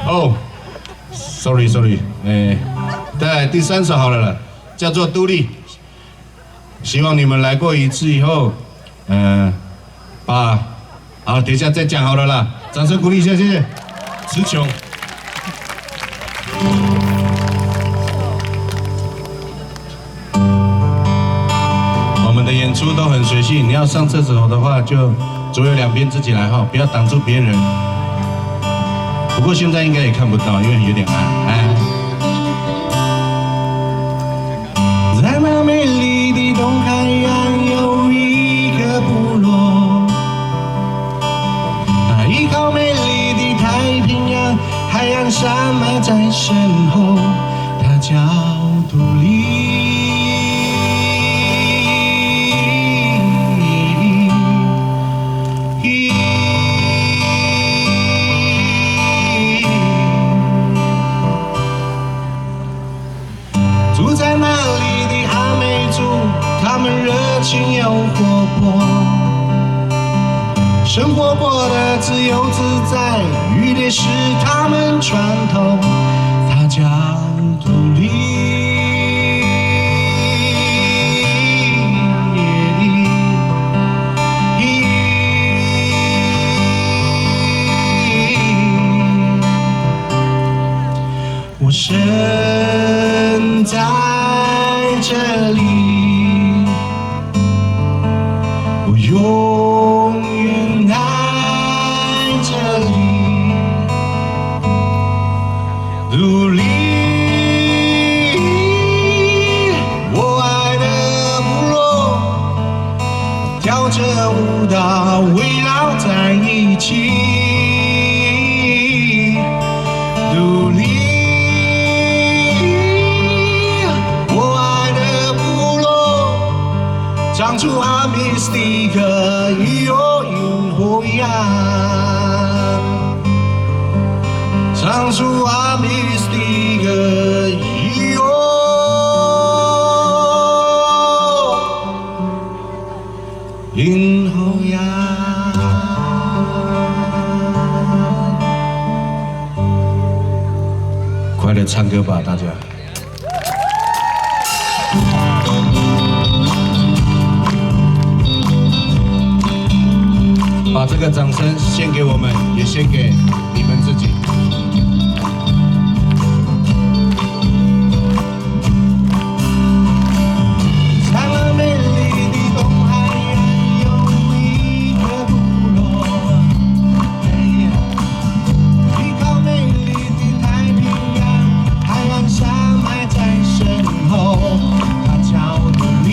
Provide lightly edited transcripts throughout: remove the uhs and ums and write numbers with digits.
哦，sorry， 再来第3首好了啦，叫做《独立》。希望你们来过一次以后，好，等一下再讲好了啦，掌声鼓励一下，谢谢。词穷。我们的演出都很随性，你要上厕所的话，就左右两边自己来哈，不要挡住别人。不过现在应该也看不到，因为有点暗。在那美丽的东海岸有一个部落，它依靠美丽的太平洋，海洋山脉在身后，它叫独立。住在那里的阿美族，他们热情又活泼，生活过得自由自在，渔猎是他们传统，它叫独立。我生在这里，我永远爱这里，独立。我爱的部落，跳着舞蹈围绕在一起，独立。唱出阿米斯蒂克有云火焰，唱出阿米斯蒂克有云火焰。快来唱歌吧，大家！把这个掌声献给我们，也献给你们自己。在那美丽的东海岸有一个部落，依靠美丽的太平洋，海岸山脉在身后，它叫独立。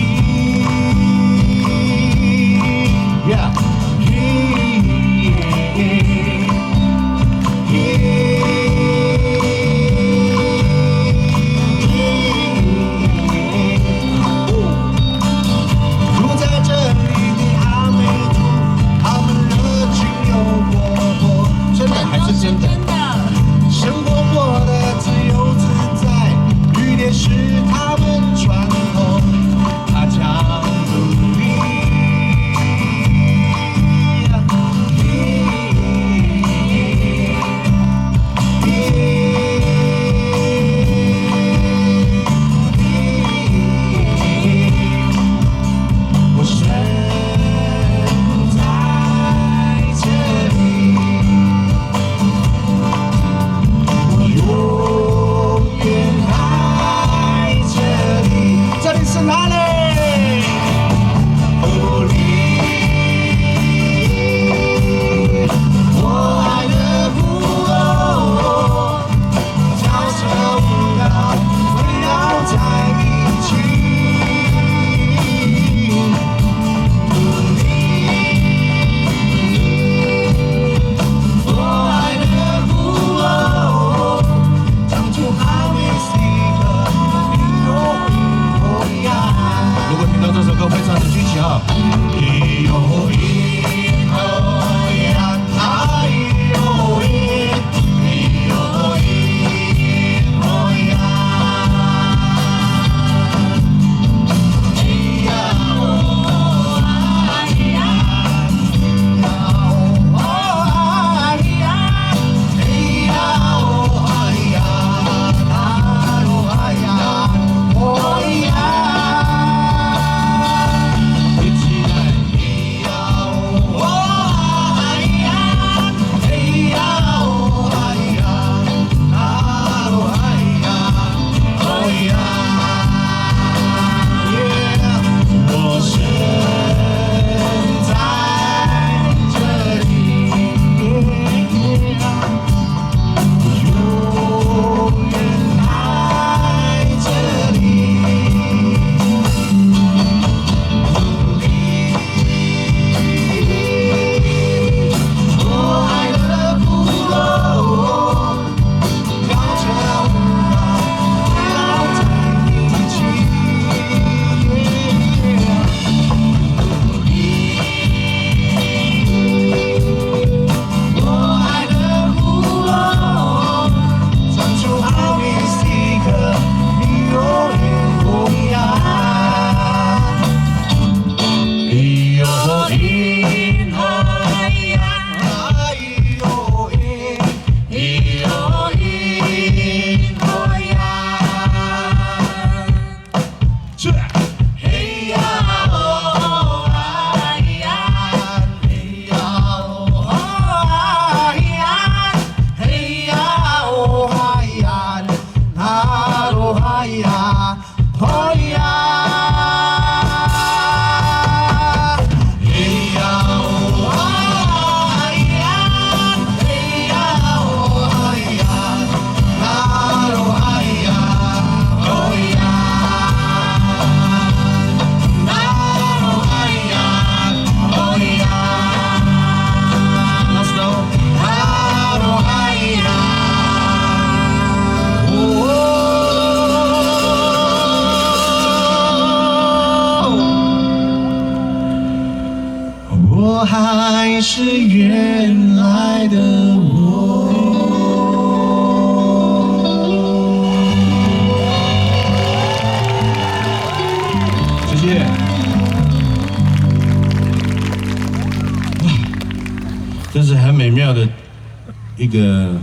一个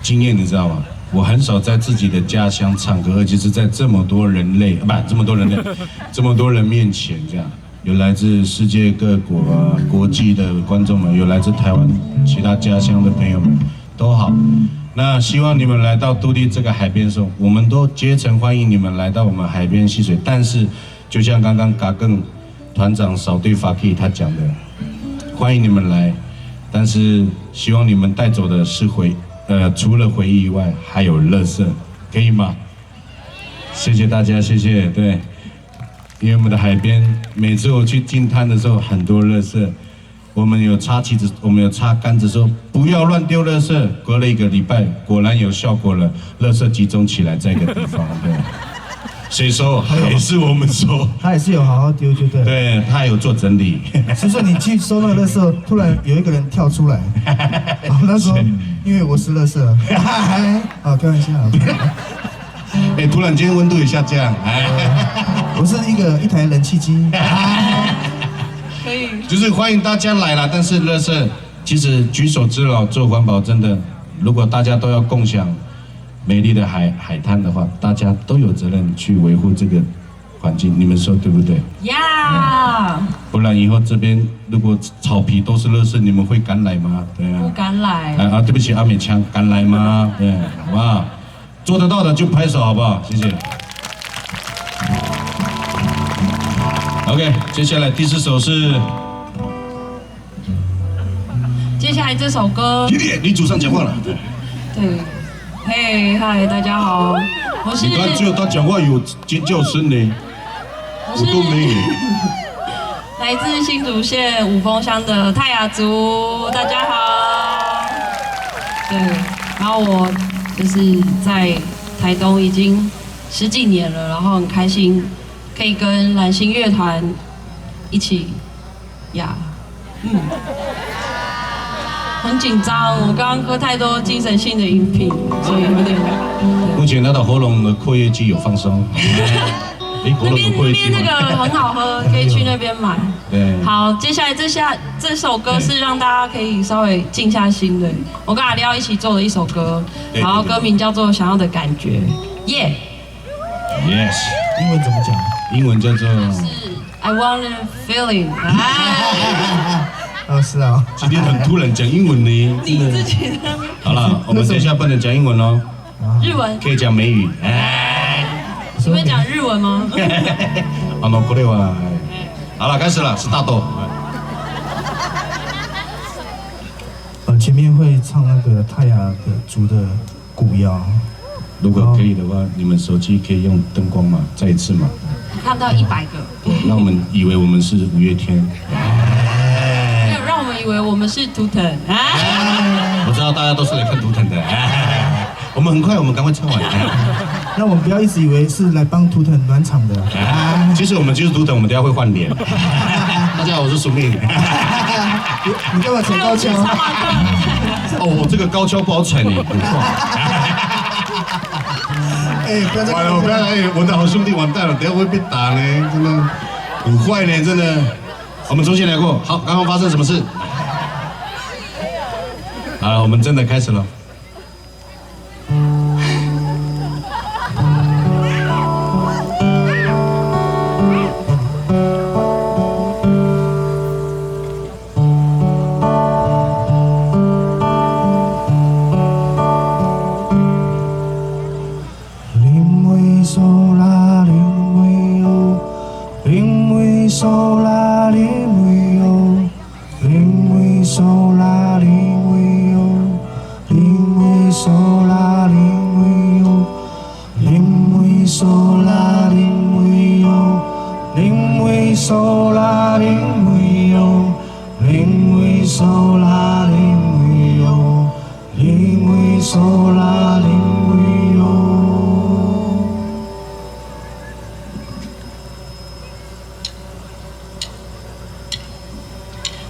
经验，你知道吗？我很少在自己的家乡唱歌，而且是在这么多人面前这样。有来自世界各国啊、国际的观众们，有来自台湾其他家乡的朋友们，都好。那希望你们来到都历这个海边的时候，我们都竭诚欢迎你们来到我们海边戏水。但是，就像刚刚嘎更团长扫对法 K 他讲的，欢迎你们来，但是希望你们带走的是除了回忆以外，还有垃圾，可以吗？谢谢大家，谢谢。对。因为我们的海边，每次我去进滩的时候，很多垃圾，我们有插旗子，我们有插杆子，说不要乱丢垃圾。隔了1个礼拜，果然有效果了，垃圾集中起来在一个地方。对，谁收？还是我们收。他也是有好好丢，就对。对，他有做整理。所以说你去收那个垃圾，突然有一个人跳出来，他说：“因为我是垃圾。”啊，开玩笑。哎，突然间温度也下降。我是一台冷气机。可以。就是欢迎大家来啦，但是垃圾其实举手之劳做环保，真的，如果大家都要共享美丽的海滩的话，大家都有责任去维护这个环境，你们说对不对？呀。不然以后这边如果草皮都是垃圾，你们会敢来吗？对啊。不敢来。对不起，阿美腔，敢来吗？对，好不好？做得到的就拍手，好不好？谢谢。OK， 接下来第4首是。接下来这首歌。你主唱讲话了。对。嘿，嗨，大家好，我是。你看，只有他讲话有尖叫声呢，我都没有。来自新竹县五峰乡的泰雅族，大家好。对，然后我就是在台东已经10几年了，然后很开心可以跟蓝星乐团一起呀，很紧张，我刚刚喝太多精神性的饮品，所以有点。目前他的喉咙的括约肌有放松。那边那个很好喝，可以去那边买。对。好，接下来这首歌是让大家可以稍微静下心的。我跟阿廖一起做的一首歌，然后歌名叫做《想要的感觉》。耶。Yes。英文怎么讲？英文叫做。是 I want a feeling。是啊。今天很突然讲英文呢。你自己的。好了，我们等一下不能讲英文喽。日文。可以讲美语。你会讲日文吗？好了，开始了，是大豆。前面会唱那个泰雅的族的古谣。如果可以的话，你们手机可以用灯光嘛，再一次嘛。看到100个。让我们以为我们是5月天。让我们以为我们是图腾。我知道大家都是来看图腾的。我们赶快唱完。那我们不要一直以为是来帮图腾暖场的。其实我们就是图腾，我们等下会换脸。大家好，我是苏命。你干嘛踩高跷？哦，这个高跷不好踩呢。完了，我的好兄弟完蛋了，等下会被打呢，真的很坏呢，真的。我们重新来过。好，刚刚发生什么事？好，我们真的开始了。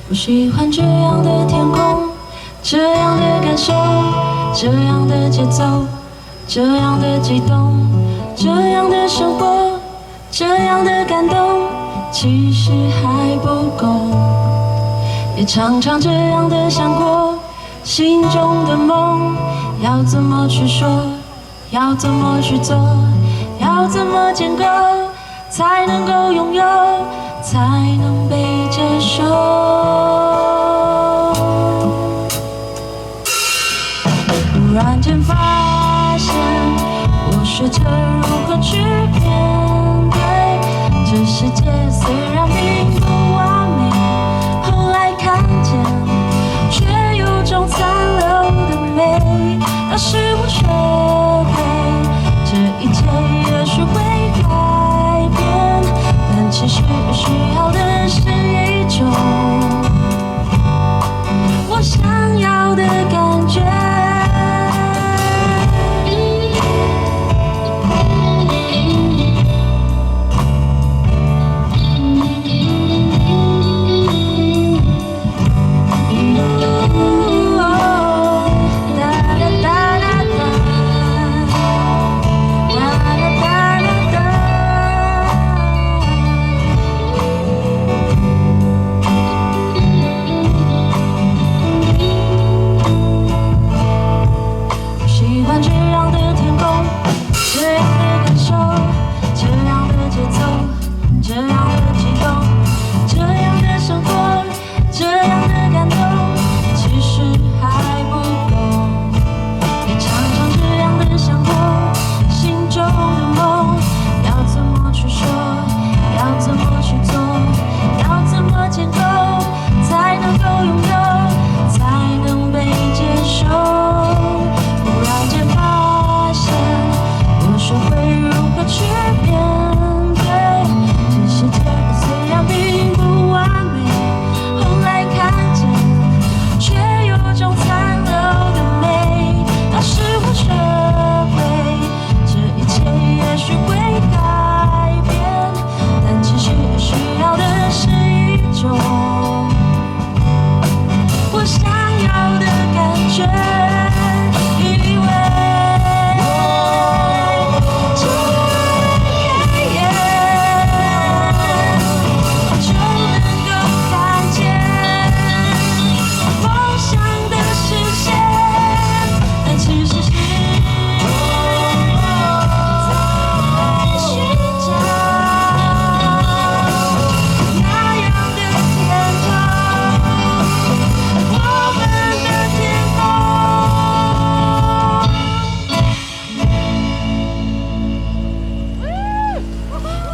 我喜欢这样的天空，这样的感受，这样的节奏，这样的激动，这样的生活，这样的感动，其实还不够。也常常这样的想过，心中的梦要怎么去说，要怎么去做，要怎么建构，才能够拥有，才能被接受。突然间发现，我学着如何去面对这世界，虽然并不完美，后来看见，却有种残留的美。要是我学会，这一切也许会改变，但其实需要的是一种我想要的感觉。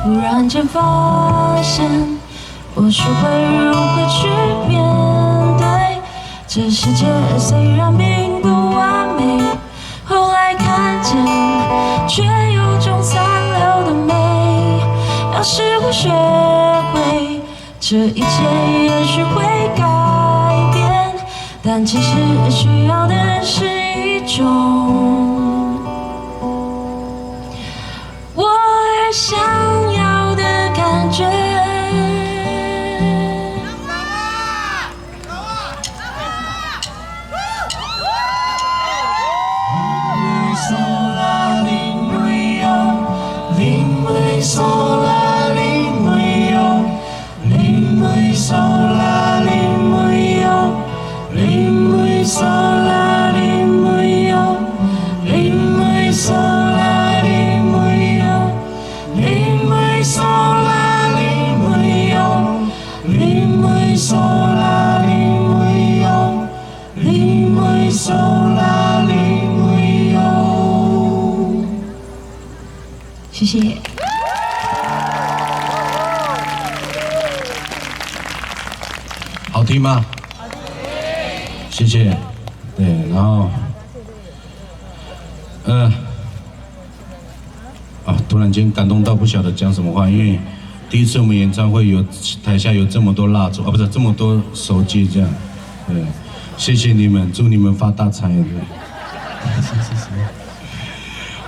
突然间发现，我学会如何去面对这世界，虽然并不完美，后来看见，却有种残留的美。要是我学会，这一切也许会改变，但其实需要的是一种我想要的感觉。谢谢。好听吗？谢谢。对，然后，突然间感动到不晓得讲什么话，因为第一次我们演唱会有台下有这么多蜡烛，不是这么多手机这样，对，谢谢你们，祝你们发大财。对。